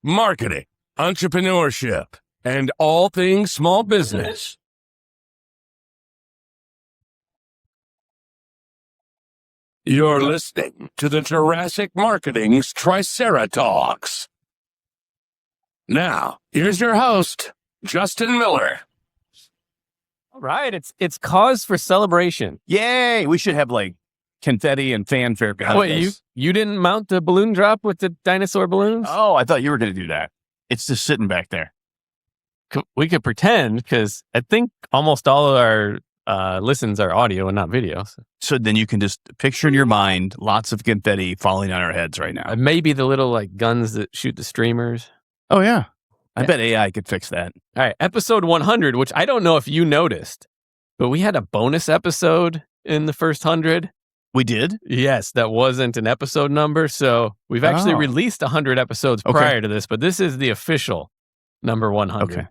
marketing, entrepreneurship, and all things small business. You're listening to the Jurassic Marketing's Triceratops. Now, here's your host, Justin Miller. All right, it's cause for celebration. Yay! We should have like confetti and fanfare behind Wait, this. you didn't mount the balloon drop with the dinosaur balloons? Oh, I thought you were going to do that. It's just sitting back there. We could pretend, because I think almost all of our listens are audio and not video. So then you can just picture in your mind lots of confetti falling on our heads right now. Maybe the little like guns that shoot the streamers. Oh, yeah. I bet AI could fix that. All right, episode 100, which I don't know if you noticed, but we had a bonus episode in the first 100. We did? Yes, that wasn't an episode number. So we've actually Oh. released 100 episodes Okay. prior to this, but this is the official number 100. Okay.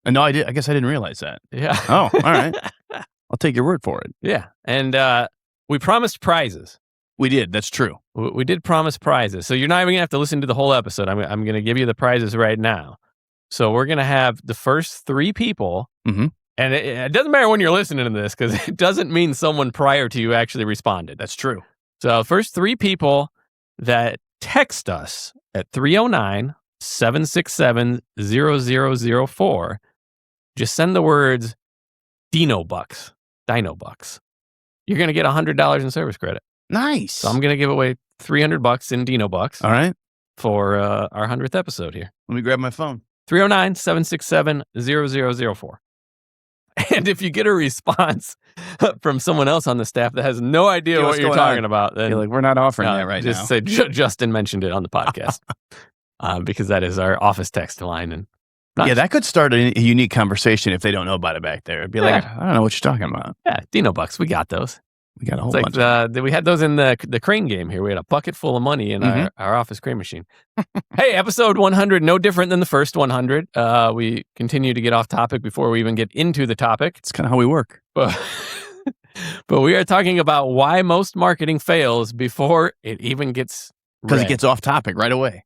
No, I guess I didn't realize that. Yeah. Oh, all right. I'll take your word for it. Yeah. And we promised prizes. We did. That's true. We did promise prizes. So you're not even going to have to listen to the whole episode. I'm going to give you the prizes right now. So we're going to have the first 3 people. Mm-hmm. And it doesn't matter when you're listening to this, because it doesn't mean someone prior to you actually responded. That's true. So first 3 people that text us at 309-767-0004, just send the words Dino Bucks. You're going to get $100 in service credit. Nice. So I'm going to give away $300 in Dino Bucks All right. for our 100th episode here. Let me grab my phone. 309-767-0004. And if you get a response from someone else on the staff that has no idea Yeah, what what's you're going talking on? about, then You're like, we're not offering no, that right just now. say Justin mentioned it on the podcast. Because that is our office text line. And Yeah, that could start a unique conversation if they don't know about it back there. It'd be like, Yeah. I don't know what you're talking about. yeah, Dino Bucks, we got those. We got a whole It's bunch. like we had those in the crane game here. We had a bucket full of money in Mhm. our office crane machine. Hey, episode 100, no different than the first 100. We continue to get off topic before we even get into the topic. It's kind of how we work. But, but we are talking about why most marketing fails before it even gets Because read. it gets off topic right away.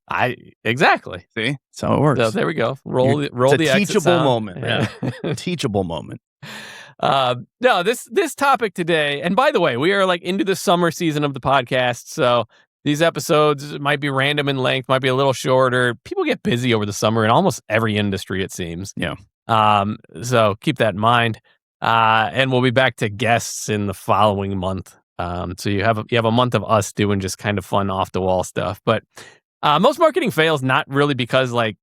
Exactly. See? That's how it works. So there we go. Roll It's the a exit teachable sound. moment. Yeah. Teachable moment. No, this topic today, and by the way, we are like into the summer season of the podcast, so these episodes might be random in length, might be a little shorter. People get busy over the summer in almost every industry, it seems. Yeah. So keep that in mind. And we'll be back to guests in the following month. So you have a month of us doing just kind of fun off the wall stuff. But most marketing fails not really because like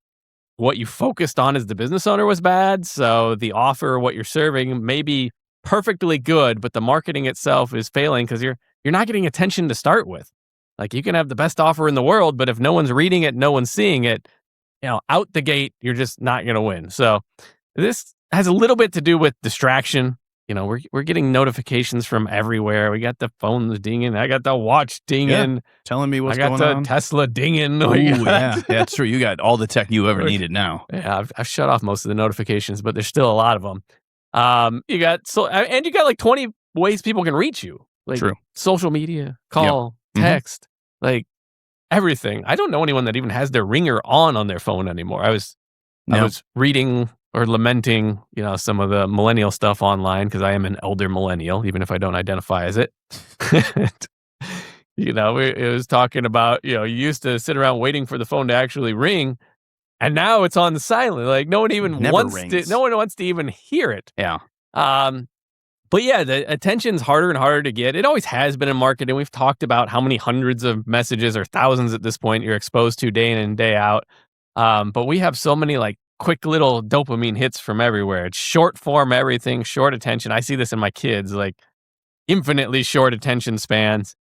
what you focused on as the business owner was bad. So the offer, what you're serving may be perfectly good, but the marketing itself is failing because you're not getting attention to start with. Like you can have the best offer in the world, but if no one's reading it, no one's seeing it, out the gate, you're just not going to win. So this has a little bit to do with distraction. We're getting notifications from everywhere. We got the phones dinging. I got the watch dinging. Telling me what's I got going the on. Tesla dinging. Oh, We yeah. got- That's true. You got all the tech you ever needed now. Yeah, I've shut off most of the notifications, but there's still a lot of them. You got like 20 ways people can reach you. Like True. social media, call, Mhm. text, like everything. I don't know anyone that even has their ringer on their phone anymore. I was reading or lamenting, some of the millennial stuff online because I am an elder millennial, even if I don't identify as it. It was talking about, you used to sit around waiting for the phone to actually ring, and now it's on silent. Like no one even Never wants rings. no one wants to even hear it. Yeah. But yeah, the attention's harder and harder to get. It always has been in marketing. We've talked about how many hundreds of messages or thousands at this point you're exposed to day in and day out. But we have so many like quick little dopamine hits from everywhere. It's short form everything, short attention. I see this in my kids, like infinitely short attention spans.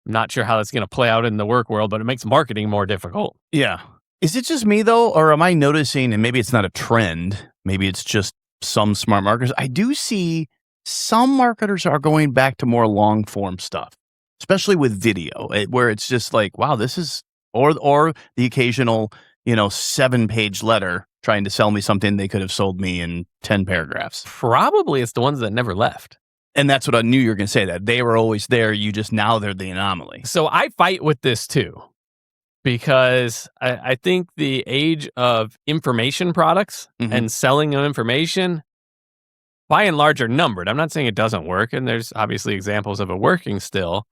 I'm not sure how that's going to play out in the work world, but it makes marketing more difficult. Yeah. Is it just me though, or am I noticing, and maybe it's not a trend, maybe it's just some smart marketers, I do see some marketers are going back to more long form stuff, especially with video, where it's just like, wow, this is, or the occasional, 7-page letter trying to sell me something they could have sold me in 10 paragraphs. Probably it's the ones that never left. And that's what I knew you were going to say, that they were always there. Now they're the anomaly. So I fight with this too. because I think the age of information products Mhm. and selling of information, by and large, are numbered. I'm not saying it doesn't work, and there's obviously examples of it working still,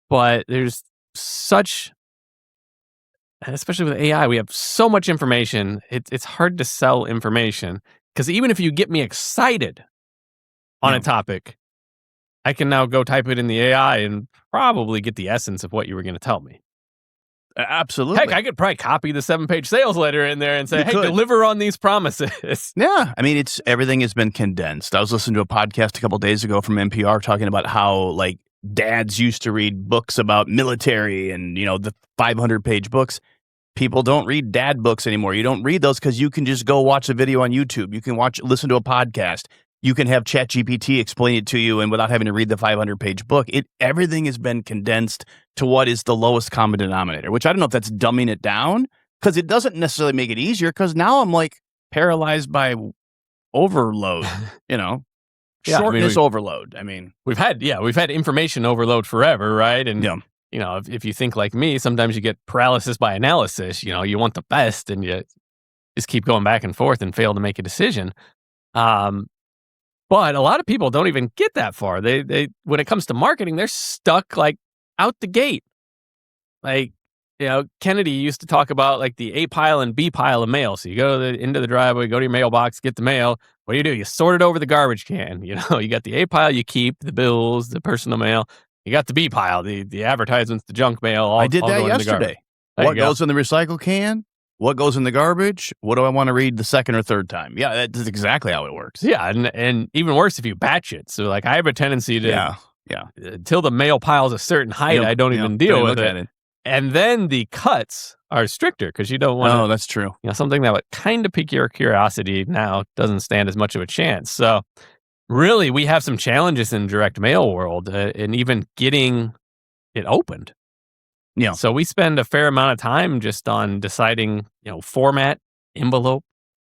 but there's such, especially with AI, we have so much information. It's hard to sell information because even if you get me excited on Yeah. a topic, I can now go type it in the AI and probably get the essence of what you were going to tell me. Absolutely. Heck, I could probably copy the 7-page sales letter in there and say, You hey, could. deliver on these promises. Yeah, I mean, it's everything has been condensed. I was listening to a podcast a couple days ago from NPR talking about how like dads used to read books about military and the 500-page books. People don't read dad books anymore. You don't read those because you can just go watch a video on YouTube. You can listen to a podcast. You can have ChatGPT explain it to you, and without having to read the 500-page book, everything has been condensed to what is the lowest common denominator. Which I don't know if that's dumbing it down, because it doesn't necessarily make it easier. Because now I'm like paralyzed by overload. Yeah, Shortness overload. I mean, we've had information overload forever, right? And yeah. If you think like me, sometimes you get paralysis by analysis. You want the best, and you just keep going back and forth and fail to make a decision. But a lot of people don't even get that far. They when it comes to marketing, they're stuck like out the gate. Like, Kennedy used to talk about like the A pile and B pile of mail. So you go into the driveway, go to your mailbox, get the mail. What do? You sort it over the garbage can. You got the A pile, you keep the bills, the personal mail. You got the B pile, the advertisements, the junk mail. I did that yesterday. What go. goes in the recycle can? What goes in the garbage? What do I want to read the second or third time? Yeah, that's exactly how it works. Yeah, and even worse if you batch it. So like I have a tendency to Yeah. Until the mail pile's a certain height, I don't even deal with look it. And then the cuts are stricter because you don't want Oh, that's true. something that would kind of pique your curiosity now doesn't stand as much of a chance. So really, we have some challenges in direct mail world and even getting it opened. Yeah. So we spend a fair amount of time just on deciding, format, envelope,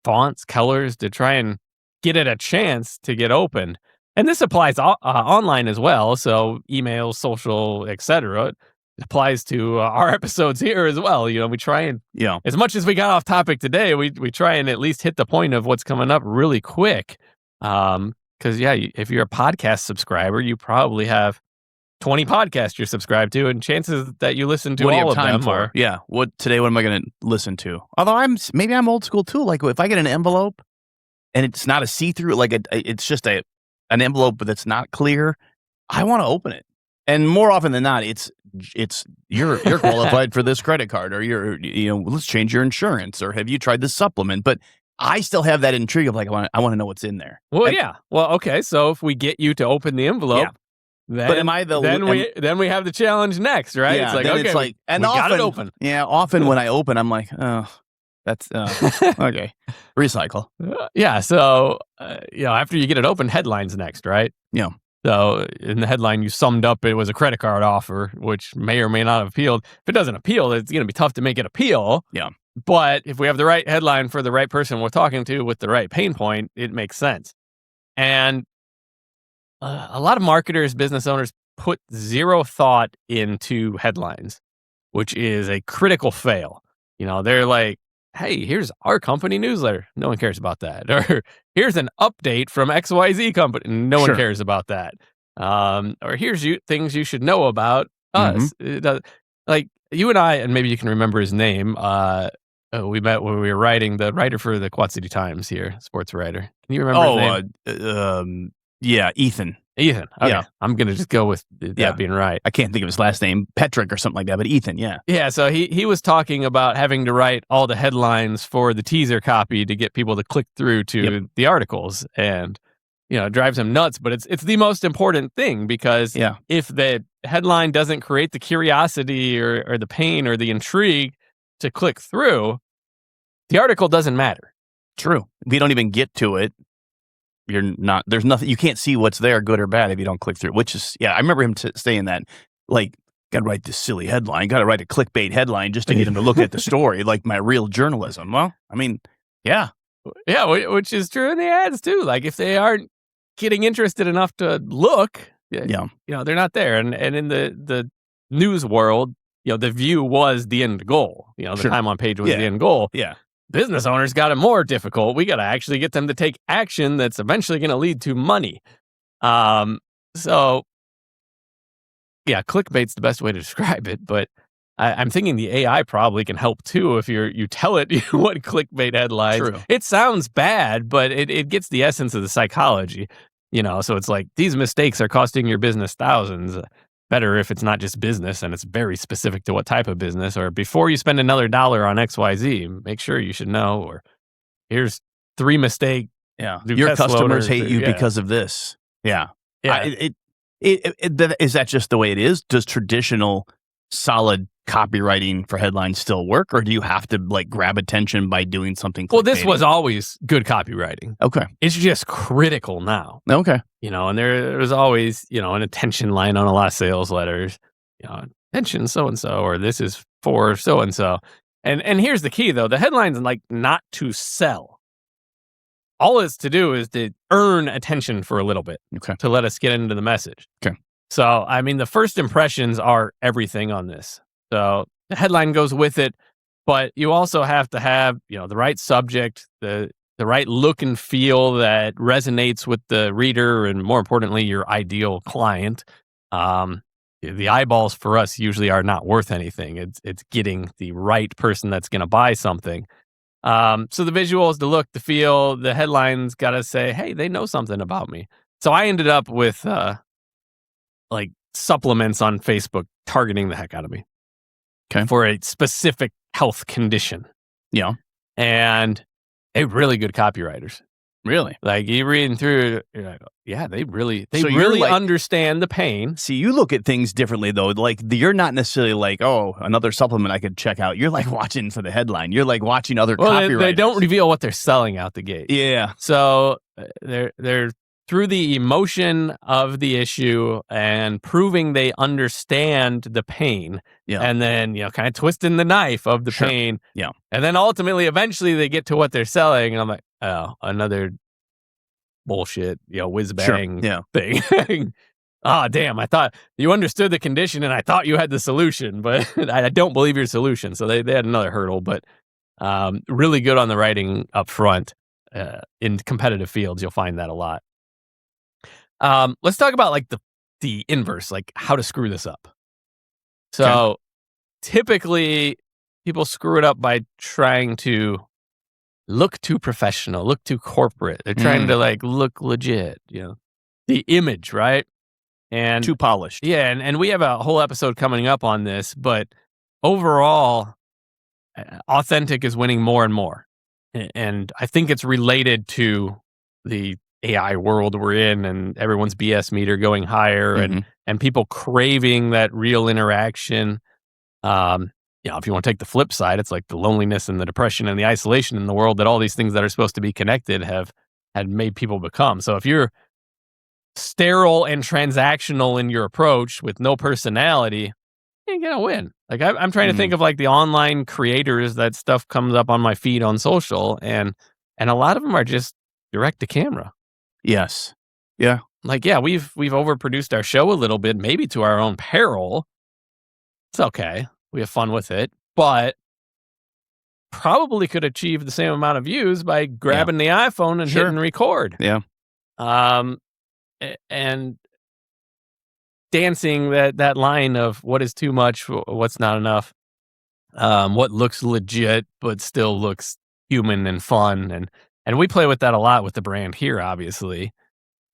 fonts, colors to try and get it a chance to get opened. And this applies online as well. So email, social, etc. It applies to our episodes here as well. We try and, as much as we got off topic today, we try and at least hit the point of what's coming up really quick. Because, if you're a podcast subscriber, you probably have 20 podcasts you're subscribed to, and chances that you listen to What do you all have of time them for? are. Yeah. What am I going to listen to? Although maybe I'm old school too. Like if I get an envelope and it's not a see-through, like it's just an envelope that's not clear, I want to open it. And more often than not, it's you're qualified for this credit card, or let's change your insurance, or have you tried this supplement? But I still have that intrigue of like I want to know what's in there. Well, Well, okay. So if we get you to open the envelope, then, but am I the then we have the challenge next, right? Yeah, it's like, then okay, it's like, and we often, got it open. Yeah, often when I open, I'm like, oh, that's okay. Recycle. So after you get it open, headlines next, right? Yeah. So in the headline, you summed up it was a credit card offer, which may or may not have appealed. If it doesn't appeal, it's going to be tough to make it appeal. Yeah. But if we have the right headline for the right person we're talking to with the right pain point, it makes sense. And a lot of marketers, business owners put zero thought into headlines, which is a critical fail. They're like, hey, here's our company newsletter. No one cares about that. Or here's an update from XYZ company. No one cares about that. Or here's things you should know about us. Like you and I, and maybe you can remember his name. We met when we were writing, the writer for the Quad City Times here, sports writer. Can you remember his name? Yeah, Ethan. Ethan. Okay. Yeah. I'm going to just go with that being right. I can't think of his last name, Petrick or something like that, but Ethan, yeah. Yeah, so he was talking about having to write all the headlines for the teaser copy to get people to click through to the articles, and it drives him nuts, but it's the most important thing, because if the headline doesn't create the curiosity or the pain or the intrigue to click through, the article doesn't matter. True. If you don't even get to it, there's nothing, you can't see what's there, good or bad, if you don't click through, which is, I remember him saying that, like, got to write this silly headline, got to write a clickbait headline just to get him to look at the story, like my real journalism. Well, I mean, yeah. Yeah, which is true in the ads too. Like if they aren't getting interested enough to look, they're not there. And in the news world, the view was the end goal. The Sure. time on page was Yeah. the end goal. Yeah. Business owners got it more difficult. We got to actually get them to take action that's eventually going to lead to money. So, yeah, clickbait's the best way to describe it. But I'm thinking the AI probably can help too if you tell it what clickbait headlines. True. It sounds bad, but it gets the essence of the psychology. So it's like these mistakes are costing your business thousands. Better if it's not just business and it's very specific to what type of business, or before you spend another $1 on XYZ, make sure you should know, or here's 3 mistakes. Yeah. Do Your test customers loaders, hate you yeah. because of this. Yeah. Yeah. Is that just the way it is? Does traditional solid copywriting for headlines still work, or do you have to like grab attention by doing something? Well, this clickbaity? was always good copywriting. Okay. It's just critical now. Okay. And there was always, an attention line on a lot of sales letters, attention so-and-so, or this is for so-and-so. And here's the key though, the headline's like not to sell. All it's to do is to earn attention for a little bit, Okay. to let us get into the message. Okay. So, I mean, the first impressions are everything on this. So the headline goes with it, but you also have to have, the right subject, the right look and feel that resonates with the reader, and more importantly, your ideal client. The eyeballs for us usually are not worth anything. It's getting the right person that's going to buy something. So the visuals, the look, the feel, the headlines got to say, hey, they know something about me. So I ended up with like supplements on Facebook targeting the heck out of me. Okay. For a specific health condition. Yeah. And they're really good copywriters. Really? Like you reading through, you're like, yeah, they really So you're like- understand the pain. See, you look at things differently though. Like you're not necessarily like, oh, another supplement I could check out. You're like watching for the headline. You're like watching other Well, copywriters. they don't reveal what they're selling out the gate. Yeah. So they're through the emotion of the issue and proving they understand the pain. Yeah. And then, kind of twisting the knife of the Sure. pain. Yeah. And then ultimately, eventually they get to what they're selling. And I'm like, oh, another bullshit, whiz bang Yeah. thing. Ah, damn. I thought you understood the condition and I thought you had the solution, but I don't believe your solution. So they had another hurdle, but really good on the writing up front. In competitive fields, you'll find that a lot. Let's talk about like the inverse, like how to screw this up. So typically people screw it up by trying to look too professional, look too corporate. They're trying to like look legit, the image, right? And Too polished. yeah, and we have a whole episode coming up on this, but overall, authentic is winning more and more. And I think it's related to the AI world we're in and everyone's BS meter going higher and people craving that real interaction. If you want to take the flip side, it's like the loneliness and the depression and the isolation in the world that all these things that are supposed to be connected had made people become. So if you're sterile and transactional in your approach with no personality, you ain't gonna win. Like I'm trying to think of like the online creators that stuff comes up on my feed on social, and a lot of them are just direct to camera. Yes. Yeah. Like, yeah, we've overproduced our show a little bit, maybe to our own peril. It's okay. We have fun with it, but probably could achieve the same amount of views by grabbing the iPhone and Sure. hitting record. Yeah. And dancing that line of what is too much, what's not enough, what looks legit but still looks human and fun, and we play with that a lot with the brand here, obviously,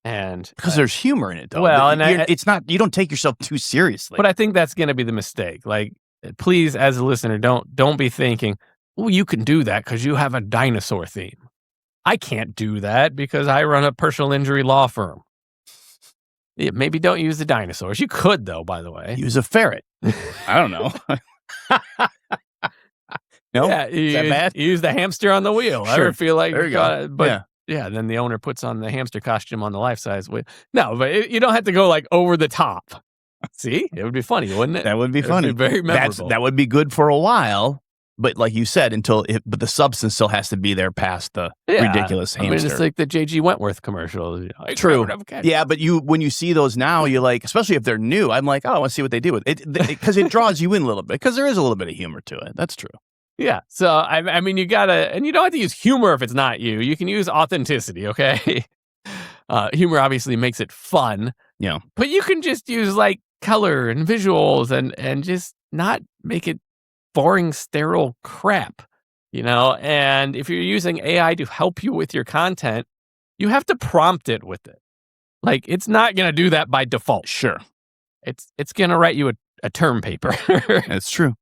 and Because there's humor in it, though. Well, and it's not. You don't take yourself too seriously. but I think that's going to be the mistake. Like, please, as a listener, don't be thinking, "Oh, you can do that because you have a dinosaur theme." I can't do that because I run a personal injury law firm. Yeah, maybe don't use the dinosaurs. You could, though, by the way. use a ferret. I don't know. No, Yeah, is that bad? you use the hamster on the wheel. I Sure. ever feel like There you go. but yeah, then the owner puts on the hamster costume on the life size wheel. No, but you don't have to go like over the top. See, it would be funny, wouldn't it? That would be It would funny. be very memorable. That would be good for a while. But like you said, but the substance still has to be there past the ridiculous hamster. I mean, it's like the J.G. Wentworth commercial. True. Yeah, but when you see those now, you're like, especially if they're new, I'm like, oh, I want to see what they do with it. Because it draws you in a little bit, because there is a little bit of humor to it. That's true. Yeah. So, I mean, you gotta, and you don't have to use humor if it's not you. You can use authenticity, okay? Humor obviously makes it fun. Yeah. But you can just use like color and visuals and just not make it boring, sterile crap, And if you're using AI to help you with your content, you have to prompt it with it. Like, it's not going to do that by default. Sure. It's going to write you a term paper. That's true.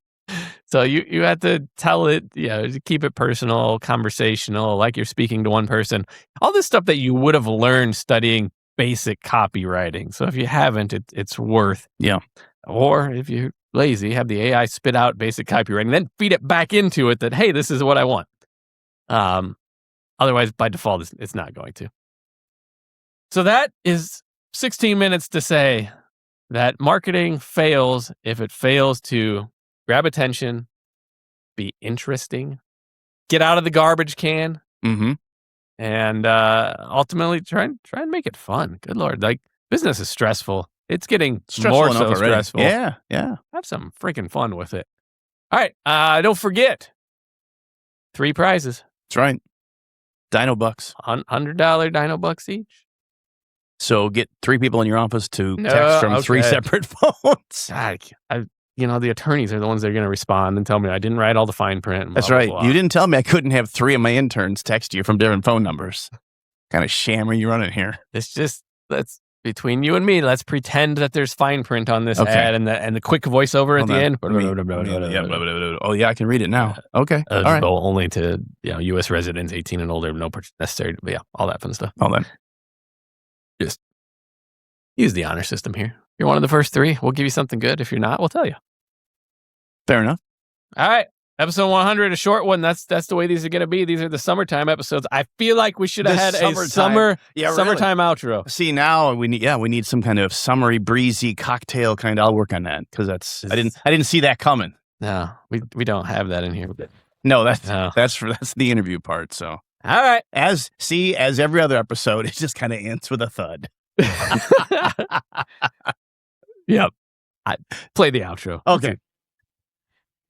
So you have to tell it, to keep it personal, conversational, like you're speaking to one person. All this stuff that you would have learned studying basic copywriting. So if you haven't, it's worth. Yeah. Or if you're lazy, have the AI spit out basic copywriting, then feed it back into it that, hey, this is what I want. Otherwise, by default, it's not going to. So that is 16 minutes to say that marketing fails if it fails to grab attention, be interesting, get out of the garbage can, and ultimately try and make it fun. Good Lord, like, business is stressful. It's getting more so stressful. Yeah. Have some freaking fun with it. All right, don't forget, 3 prizes. That's right. Dino Bucks. $100 Dino Bucks each. So get 3 people in your office to text from 3 separate phones. The attorneys are the ones that are going to respond and tell me I didn't write all the fine print. That's right. Blah, blah. You didn't tell me I couldn't have 3 of my interns text you from different phone numbers. Kind of sham are you running here? That's between you and me. Let's pretend that there's fine print on this ad and the quick voiceover at the end. Oh yeah, I can read it now. Okay. All right. Only to U.S. residents 18 and older, no purchase necessary. But yeah, all that fun stuff. All that. Just use the honor system here. You're one of the first 3. We'll give you something good. If you're not, we'll tell you. Fair enough. All right. Episode 100, a short one. That's the way these are going to be. These are the summertime episodes. I feel like we should have had a summertime outro. See, now we need some kind of summery, breezy cocktail kind. I'll work on that because I didn't see that coming. No, we don't have that in here. No, that's the interview part. So all right, as every other episode, it just kind of ends with a thud. Yep. Play the outro. Okay.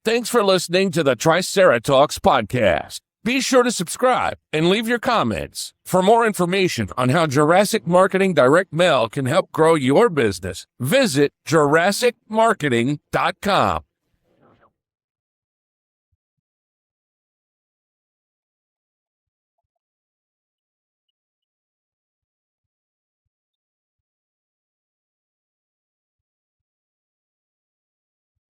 Thanks for listening to the Triceratops podcast. Be sure to subscribe and leave your comments. For more information on how Jurassic Marketing Direct Mail can help grow your business, visit JurassicMarketing.com.